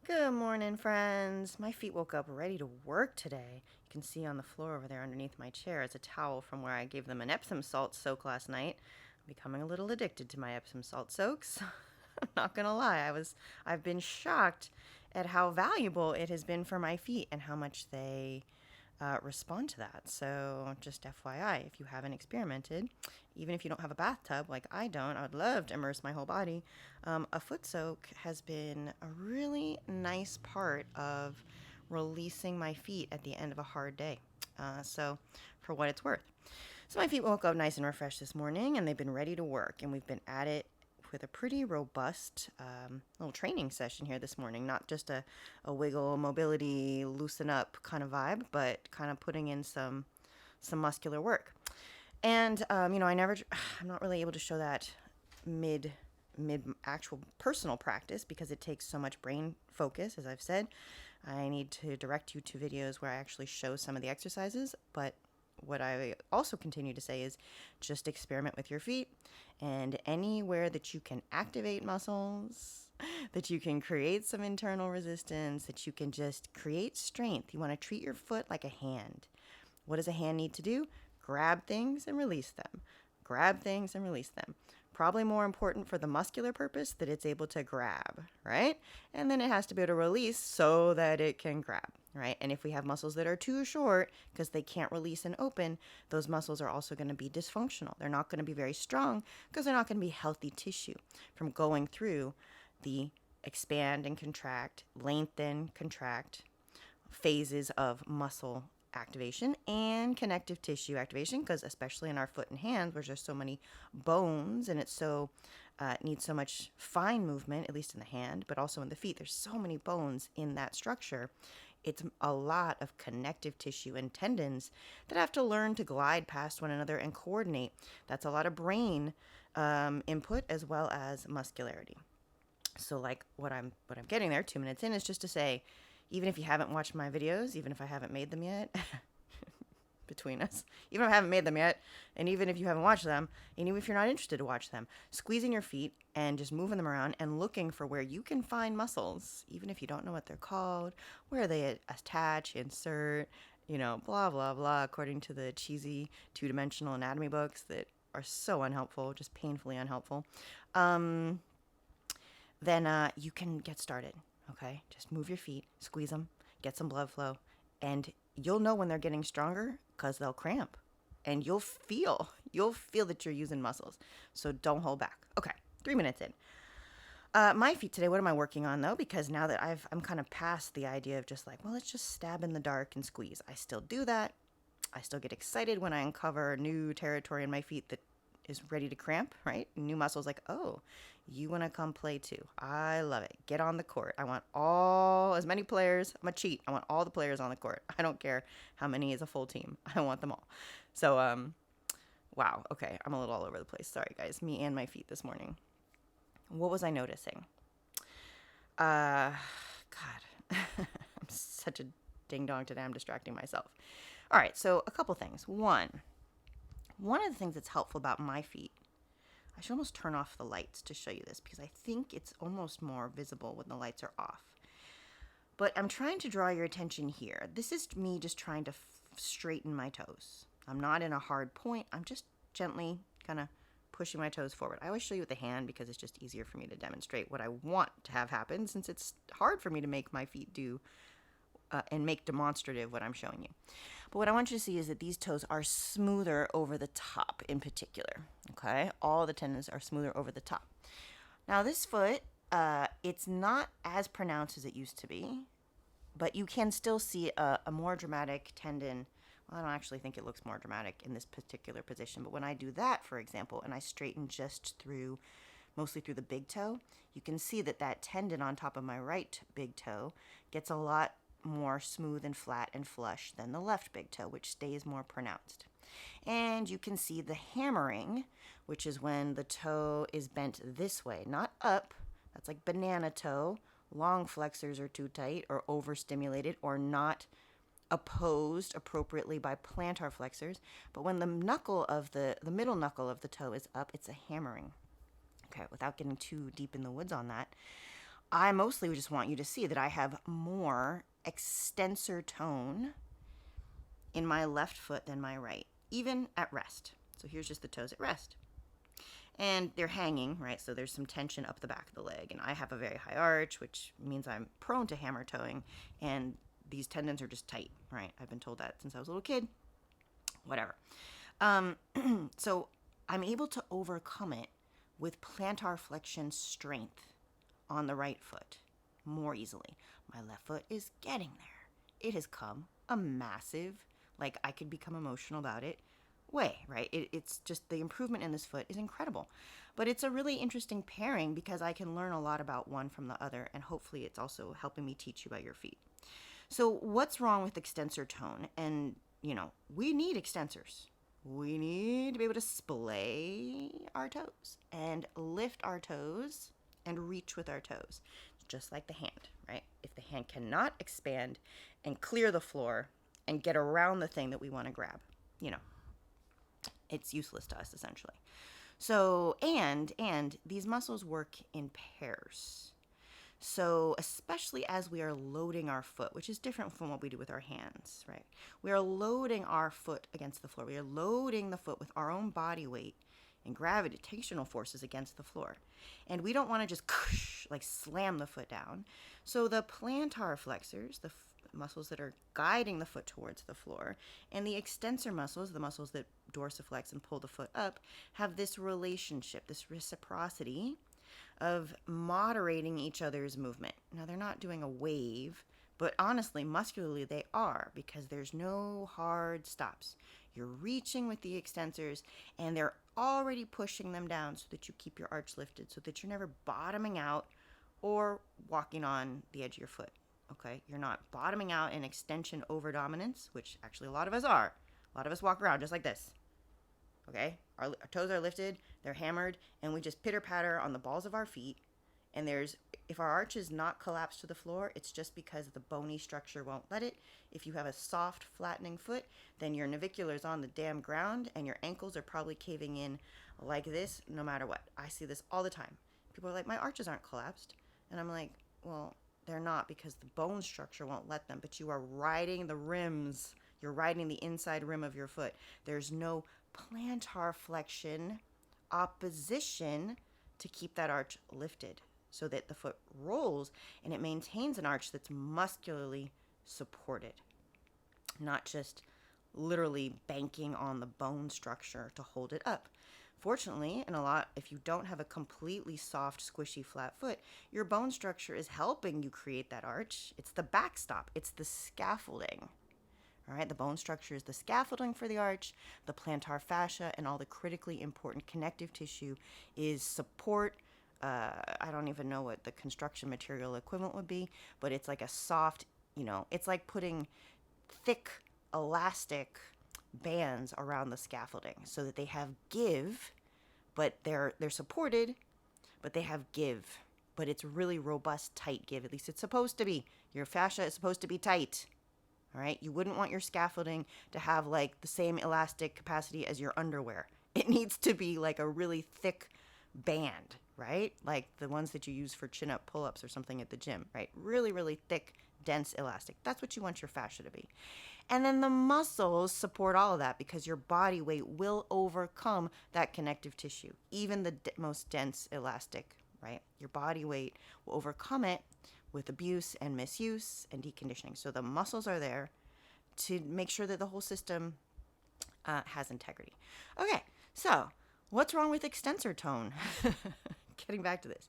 Good morning, friends. My feet woke up ready to work today. You can see on the floor over there underneath my chair is a towel from where I gave them an Epsom salt soak last night. I'm becoming a little addicted to my Epsom salt soaks. I'm not gonna lie, I've been shocked at how valuable it has been for my feet and how much they respond to that. So, just FYI, if you haven't experimented, even if you don't have a bathtub like I don't, I would love to immerse my whole body. A foot soak has been a really nice part of releasing my feet at the end of a hard day. So, for what it's worth. So, my feet woke up nice and refreshed this morning, and they've been ready to work, and we've been at it with a pretty robust little training session here this morning. Not just a wiggle, mobility, loosen up kind of vibe, but kind of putting in some muscular work. And I'm not really able to show that mid actual personal practice because it takes so much brain focus, as I've said. I need to direct you to videos where I actually show some of the exercises, but what I also continue to say is just experiment with your feet, and anywhere that you can activate muscles, that you can create some internal resistance, that you can just create strength. You want to treat your foot like a hand. What does a hand need to do? Grab things and release them. Grab things and release them. Probably more important for the muscular purpose that it's able to grab, right? And then it has to be able to release so that it can grab, right? And if we have muscles that are too short because they can't release and open, those muscles are also going to be dysfunctional. They're not going to be very strong because they're not going to be healthy tissue from going through the expand and contract, lengthen, contract phases of muscle activation and connective tissue activation, because especially in our foot and hands where there's so many bones and it needs so much fine movement, at least in the hand, but also in the feet, there's so many bones in that structure. It's a lot of connective tissue and tendons that have to learn to glide past one another and coordinate. That's a lot of brain input as well as muscularity. So like what I'm getting there 2 minutes in is just to say, even if you haven't watched my videos, even if I haven't made them yet, between us, even if I haven't made them yet, and even if you haven't watched them, and even if you're not interested to watch them, squeezing your feet and just moving them around and looking for where you can find muscles, even if you don't know what they're called, where they attach, insert, blah, blah, blah, according to the cheesy two-dimensional anatomy books that are so unhelpful, just painfully unhelpful. Then you can get started. Okay, just move your feet, squeeze them, get some blood flow, and you'll know when they're getting stronger because they'll cramp, and you'll feel that you're using muscles. So don't hold back. Okay, 3 minutes in. My feet today. What am I working on though? Because now that I'm kind of past the idea of just like, well, let's just stab in the dark and squeeze. I still do that. I still get excited when I uncover new territory in my feet that is ready to cramp, right? New muscles like, oh, you want to come play too. I love it. Get on the court. I want as many players. I'm a cheat. I want all the players on the court. I don't care how many is a full team. I want them all. So, wow. Okay. I'm a little all over the place. Sorry, guys. Me and my feet this morning. What was I noticing? God. I'm such a ding dong today. I'm distracting myself. All right. So, a couple things. One of the things that's helpful about my feet, I should almost turn off the lights to show you this because I think it's almost more visible when the lights are off. But I'm trying to draw your attention here. This is me just trying to straighten my toes. I'm not in a hard point. I'm just gently kind of pushing my toes forward. I always show you with the hand because it's just easier for me to demonstrate what I want to have happen, since it's hard for me to make my feet do and make demonstrative what I'm showing you. But what I want you to see is that these toes are smoother over the top in particular, okay? All the tendons are smoother over the top. Now this foot, it's not as pronounced as it used to be, but you can still see a more dramatic tendon. Well, I don't actually think it looks more dramatic in this particular position, but when I do that, for example, and I straighten just mostly through the big toe, you can see that tendon on top of my right big toe gets a lot more smooth and flat and flush than the left big toe, which stays more pronounced. And you can see the hammering, which is when the toe is bent this way, not up. That's like banana toe. Long flexors are too tight or overstimulated or not opposed appropriately by plantar flexors. But when the middle knuckle of the toe is up, it's a hammering. Okay, without getting too deep in the woods on that, I mostly just want you to see that I have more extensor tone in my left foot than my right, even at rest. So here's just the toes at rest. And they're hanging, right? So there's some tension up the back of the leg. And I have a very high arch, which means I'm prone to hammer toeing. And these tendons are just tight, right? I've been told that since I was a little kid. Whatever. So I'm able to overcome it with plantar flexion strength on the right foot more easily. My left foot is getting there. It has come a massive, like I could become emotional about it, way, right? It's just the improvement in this foot is incredible. But it's a really interesting pairing because I can learn a lot about one from the other, and hopefully it's also helping me teach you about your feet. So what's wrong with extensor tone? And, we need extensors. We need to be able to splay our toes and lift our toes and reach with our toes, just like the hand, right? If the hand cannot expand and clear the floor and get around the thing that we want to grab, it's useless to us essentially. So, and these muscles work in pairs. So, especially as we are loading our foot, which is different from what we do with our hands, right? We are loading our foot against the floor. We are loading the foot with our own body weight and gravitational forces against the floor. And we don't want to just like slam the foot down. So the plantar flexors, the muscles that are guiding the foot towards the floor, and the extensor muscles, the muscles that dorsiflex and pull the foot up, have this relationship, this reciprocity of moderating each other's movement. Now, they're not doing a wave, but honestly, muscularly, they are, because there's no hard stops. You're reaching with the extensors, and they're already pushing them down so that you keep your arch lifted, so that you're never bottoming out or walking on the edge of your foot. Okay? You're not bottoming out in extension over dominance, which actually a lot of us are. A lot of us walk around just like this. Okay? Our toes are lifted, they're hammered, and we just pitter-patter on the balls of our feet. And if our arch is not collapsed to the floor, it's just because the bony structure won't let it. If you have a soft, flattening foot, then your navicular's on the damn ground, and your ankles are probably caving in like this, no matter what. I see this all the time. People are like, my arches aren't collapsed. And I'm like, well, they're not, because the bone structure won't let them, but you are riding the rims. You're riding the inside rim of your foot. There's no plantar flexion opposition to keep that arch lifted so that the foot rolls and it maintains an arch that's muscularly supported, not just literally banking on the bone structure to hold it up. Fortunately, if you don't have a completely soft, squishy, flat foot, your bone structure is helping you create that arch. It's the backstop. It's the scaffolding. All right, the bone structure is the scaffolding for the arch. The plantar fascia and all the critically important connective tissue is support. I don't even know what the construction material equivalent would be, but it's like a soft, it's like putting thick elastic bands around the scaffolding so that they have give, but they're supported, but they have give. But it's really robust, tight give. At least it's supposed to be. Your fascia is supposed to be tight. All right, you wouldn't want your scaffolding to have like the same elastic capacity as your underwear. It needs to be like a really thick band, right? Like the ones that you use for chin-up pull-ups or something at the gym, right? Really, really thick, dense elastic. That's what you want your fascia to be. And then the muscles support all of that because your body weight will overcome that connective tissue, even the most dense elastic, right? Your body weight will overcome it with abuse and misuse and deconditioning. So the muscles are there to make sure that the whole system has integrity. Okay, so what's wrong with extensor tone? Getting back to this.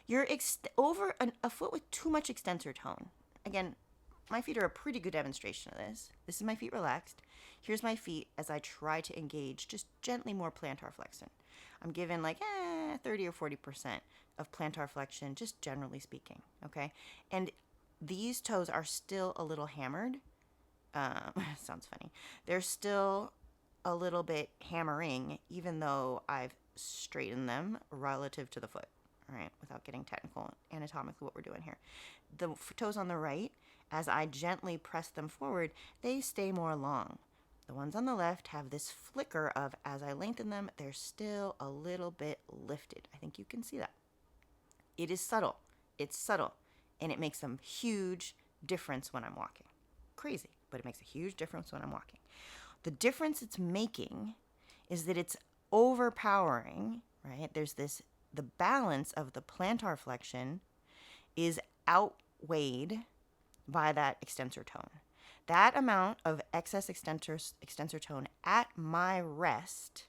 You're over a foot with too much extensor tone. Again, my feet are a pretty good demonstration of this. This is my feet relaxed. Here's my feet as I try to engage just gently more plantar flexion. I'm given like 30 or 40% of plantar flexion, just generally speaking, okay? And these toes are still a little hammered. Sounds funny. They're still a little bit hammering, even though I've straightened them relative to the foot, all right, without getting technical anatomically what we're doing here. The toes on the right, as I gently press them forward, they stay more long. The ones on the left have this flicker of, as I lengthen them, they're still a little bit lifted. I think you can see that. It is subtle. It's subtle, and it makes a huge difference when I'm walking. Crazy, but it makes a huge difference when I'm walking. The difference it's making is that it's overpowering, right? The balance of the plantar flexion is outweighed by that extensor tone. That amount of excess extensor tone at my rest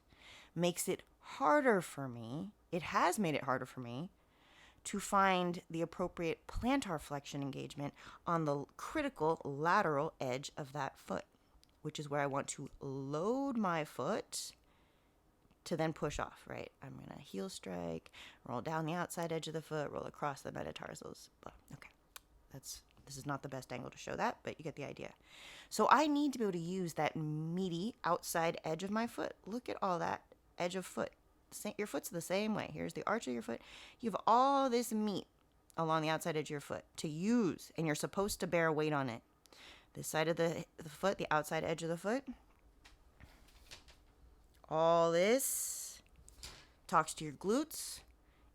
makes it harder for me. It has made it harder for me to find the appropriate plantar flexion engagement on the critical lateral edge of that foot, which is where I want to load my foot to then push off, right? I'm going to heel strike, roll down the outside edge of the foot, roll across the metatarsals. Okay, this is not the best angle to show that, but you get the idea. So I need to be able to use that meaty outside edge of my foot. Look at all that edge of foot. Your foot's the same way. Here's the arch of your foot. You have all this meat along the outside edge of your foot to use, and you're supposed to bear weight on it. This side of the foot, the outside edge of the foot, all this talks to your glutes.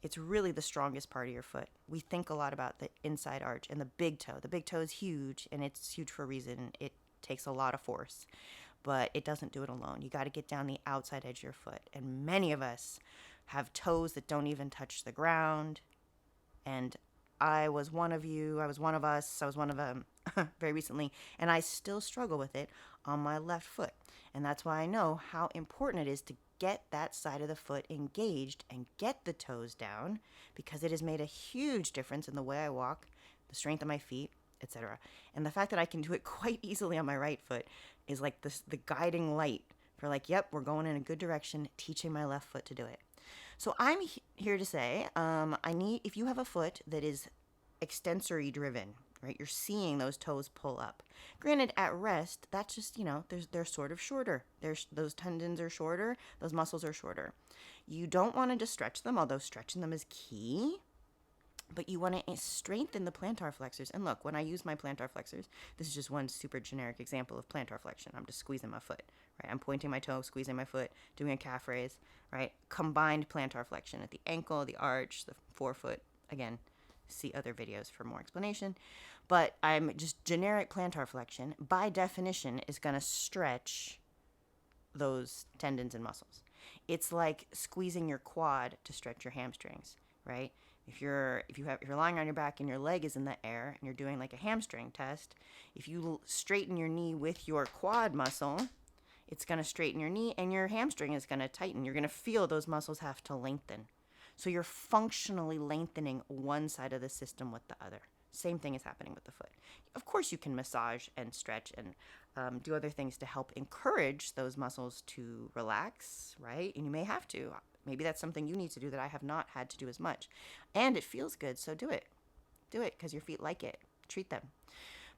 It's really the strongest part of your foot. We think a lot about the inside arch and the big toe. The big toe is huge, and it's huge for a reason. It takes a lot of force, but it doesn't do it alone. You got to get down the outside edge of your foot, and many of us have toes that don't even touch the ground, and I was one of you. I was one of us. I was one of them very recently, and I still struggle with it on my left foot. And that's why I know how important it is to get that side of the foot engaged and get the toes down, because it has made a huge difference in the way I walk, the strength of my feet, etc. And the fact that I can do it quite easily on my right foot is like the guiding light for like, yep, we're going in a good direction, teaching my left foot to do it. So I'm here to say, if you have a foot that is extensory driven, right, you're seeing those toes pull up. Granted, at rest, that's just, they're sort of shorter. Those tendons are shorter, those muscles are shorter. You don't want to just stretch them, although stretching them is key, but you want to strengthen the plantar flexors. And look, when I use my plantar flexors, this is just one super generic example of plantar flexion. I'm just squeezing my foot, right? I'm pointing my toe, squeezing my foot, doing a calf raise, right? Combined plantar flexion at the ankle, the arch, the forefoot. Again, see other videos for more explanation. But I'm just generic plantar flexion, by definition, is going to stretch those tendons and muscles. It's like squeezing your quad to stretch your hamstrings, right? If you're lying on your back and your leg is in the air and you're doing like a hamstring test, if you straighten your knee with your quad muscle, it's going to straighten your knee and your hamstring is going to tighten. You're going to feel those muscles have to lengthen. So you're functionally lengthening one side of the system with the other. Same thing is happening with the foot. Of course, you can massage and stretch and do other things to help encourage those muscles to relax, right? And you may have to. Maybe that's something you need to do that I have not had to do as much. And it feels good, so do it. Do it because your feet like it. Treat them.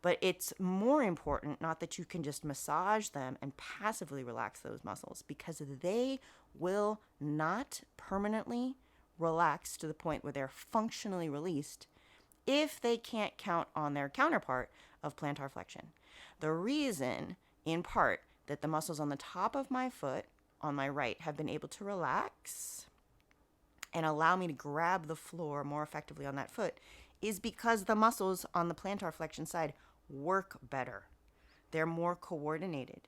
But it's more important not that you can just massage them and passively relax those muscles, because they will not permanently relax to the point where they're functionally released if they can't count on their counterpart of plantar flexion. The reason, in part, that the muscles on the top of my foot on my right have been able to relax and allow me to grab the floor more effectively on that foot is because the muscles on the plantar flexion side work better. They're more coordinated.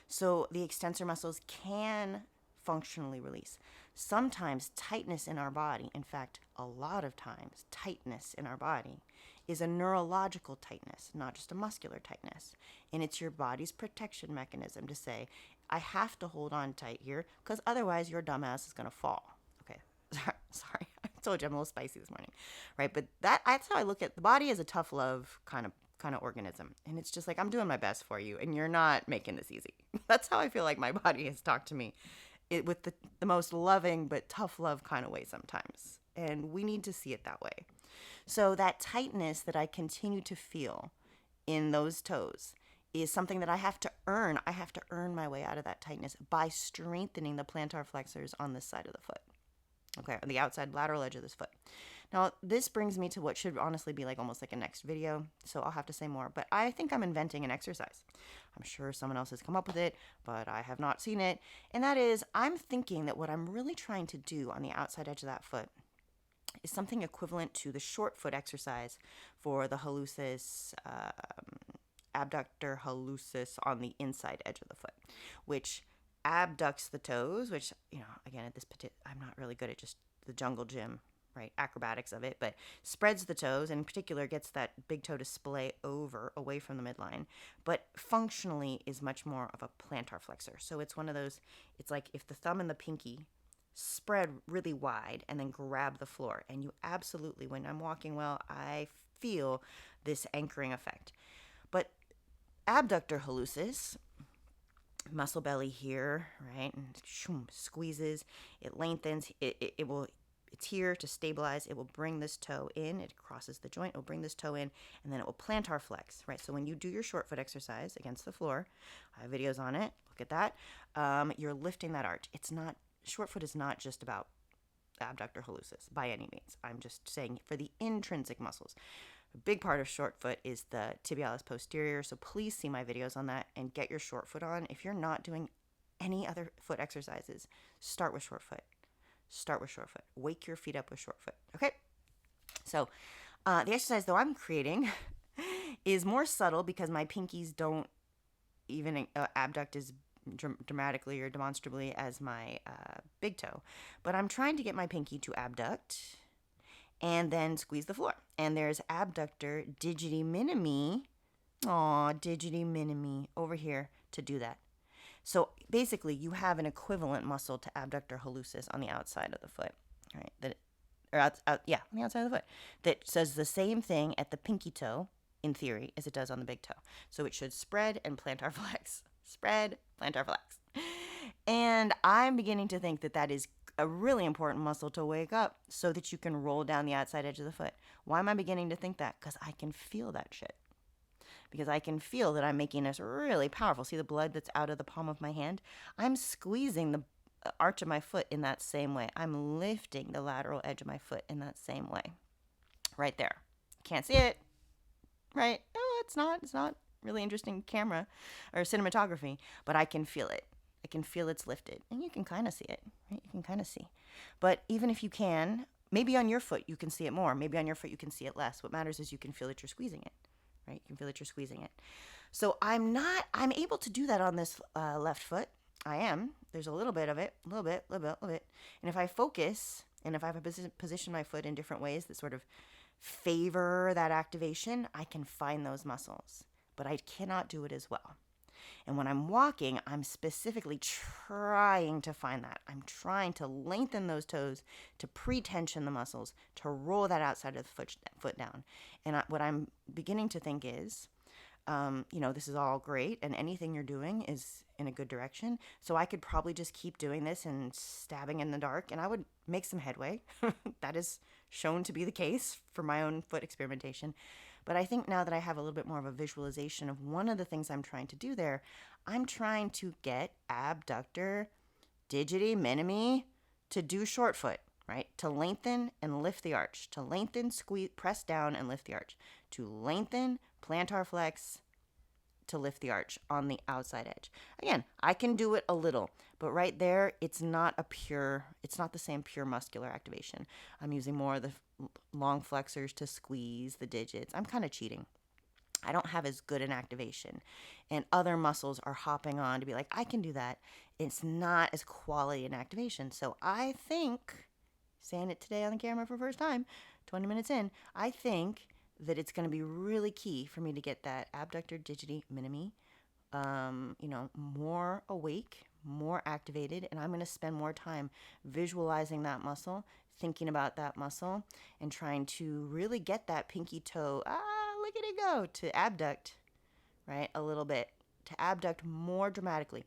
So the extensor muscles can functionally release. Sometimes tightness in our body, in fact, a lot of times, tightness in our body is a neurological tightness, not just a muscular tightness. And it's your body's protection mechanism to say, I have to hold on tight here because otherwise your dumbass is going to fall. Okay, sorry. I told you I'm a little spicy this morning, right? But that's how I look at the body as a tough love kind of organism. And it's just like, I'm doing my best for you and you're not making this easy. That's how I feel like my body has talked to me. With the most loving but tough love kind of way sometimes. And we need to see it that way. So that tightness that I continue to feel in those toes is something that I have to earn. I have to earn my way out of that tightness by strengthening the plantar flexors on this side of the foot. Okay, on the outside lateral edge of this foot. Now, this brings me to what should honestly be like almost like a next video, so I'll have to say more. But I think I'm inventing an exercise. I'm sure someone else has come up with it, but I have not seen it. And that is, I'm thinking that what I'm really trying to do on the outside edge of that foot is something equivalent to the short foot exercise for the hallucis, abductor hallucis on the inside edge of the foot, which abducts the toes, which, again, at this I'm not really good at just the jungle gym, right, acrobatics of it, but spreads the toes, and in particular gets that big toe to splay over away from the midline, but functionally is much more of a plantar flexor. So it's one of those, it's like if the thumb and the pinky spread really wide and then grab the floor, and you absolutely, when I'm walking well, I feel this anchoring effect. But abductor hallucis, muscle belly here, right, and squeezes, it lengthens, it will, it's here to stabilize. It will bring this toe in. It crosses the joint. It will bring this toe in, and then it will plantar flex, right? So when you do your short foot exercise against the floor, I have videos on it. Look at that. You're lifting that arch. It's not, short foot is not just about abductor hallucis by any means. I'm just saying for the intrinsic muscles. A big part of short foot is the tibialis posterior. So please see my videos on that and get your short foot on. If you're not doing any other foot exercises, start with short foot. Start with short foot. Wake your feet up with short foot. Okay? So the exercise, though, I'm creating is more subtle because my pinkies don't even abduct as dramatically or demonstrably as my big toe. But I'm trying to get my pinky to abduct and then squeeze the floor. And there's abductor digiti minimi. Aw, digiti minimi over here to do that. So basically, you have an equivalent muscle to abductor hallucis on the outside of the foot, right? On the outside of the foot, that says the same thing at the pinky toe, in theory, as it does on the big toe. So it should spread and plantar flex, spread, plantar flex. And I'm beginning to think that that is a really important muscle to wake up so that you can roll down the outside edge of the foot. Why am I beginning to think that? Because I can feel that shit. Because I can feel that I'm making this really powerful. See the blood that's out of the palm of my hand? I'm squeezing the arch of my foot in that same way. I'm lifting the lateral edge of my foot in that same way. Right there. Can't see it, right? Oh, it's not really interesting camera or cinematography, but I can feel it. I can feel it's lifted. And you can kind of see it, right? You can kind of see. But even if you can, maybe on your foot you can see it more. Maybe on your foot you can see it less. What matters is you can feel that you're squeezing it. Right? You can feel that you're squeezing it. So I'm able to do that on this left foot. I am. There's a little bit of it, a little bit. And if I focus, and if I position my foot in different ways that sort of favor that activation, I can find those muscles. But I cannot do it as well. And when I'm walking, I'm specifically trying to find that. I'm trying to lengthen those toes, to pre-tension the muscles, to roll that outside of the foot down. And what I'm beginning to think is, this is all great, and anything you're doing is in a good direction. So I could probably just keep doing this and stabbing in the dark, and I would make some headway. That is shown to be the case for my own foot experimentation. But I think now that I have a little bit more of a visualization of one of the things I'm trying to do there, I'm trying to get abductor digiti minimi to do short foot, right? To lengthen and lift the arch. To lengthen, squeeze, press down and lift the arch. To lengthen, plantar flex, to lift the arch on the outside edge. Again, I can do it a little, but right there, it's not the same pure muscular activation. I'm using more of the long flexors to squeeze the digits. I'm kind of cheating. I don't have as good an activation, and other muscles are hopping on to be like, I can do that. It's not as quality an activation. So I think, saying it today on the camera for the first time, 20 minutes in, I think that it's going to be really key for me to get that abductor digiti minimi, more awake, more activated, and I'm going to spend more time visualizing that muscle, thinking about that muscle, and trying to really get that pinky toe, look at it go, to abduct, right, a little bit, to abduct more dramatically.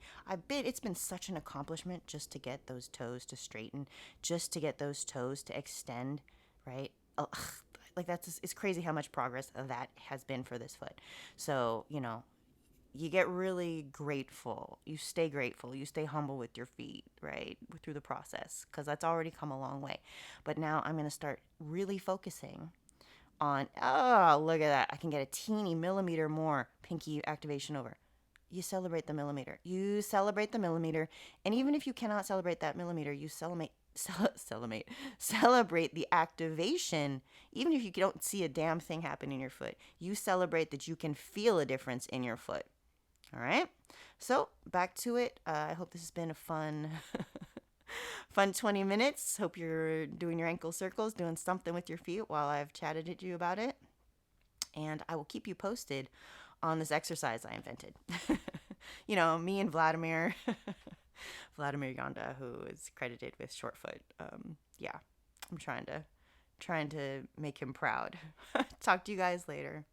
It's been such an accomplishment just to get those toes to straighten, just to get those toes to extend, right? It's crazy how much progress that has been for this foot. So, you get really grateful. You stay grateful. You stay humble with your feet, right, through the process, because that's already come a long way. But now I'm going to start really focusing on, look at that. I can get a teeny millimeter more pinky activation over. You celebrate the millimeter. And even if you cannot celebrate that millimeter, you celebrate the activation. Even if you don't see a damn thing happen in your foot, you celebrate that you can feel a difference in your foot. All right, so back to it. I hope this has been a fun fun 20 minutes. Hope you're doing your ankle circles, doing something with your feet while I've chatted to you about it, and I will keep you posted on this exercise I invented. Me and Vladimir Yonda, who is credited with Shortfoot. Yeah, I'm trying to make him proud. Talk to you guys later.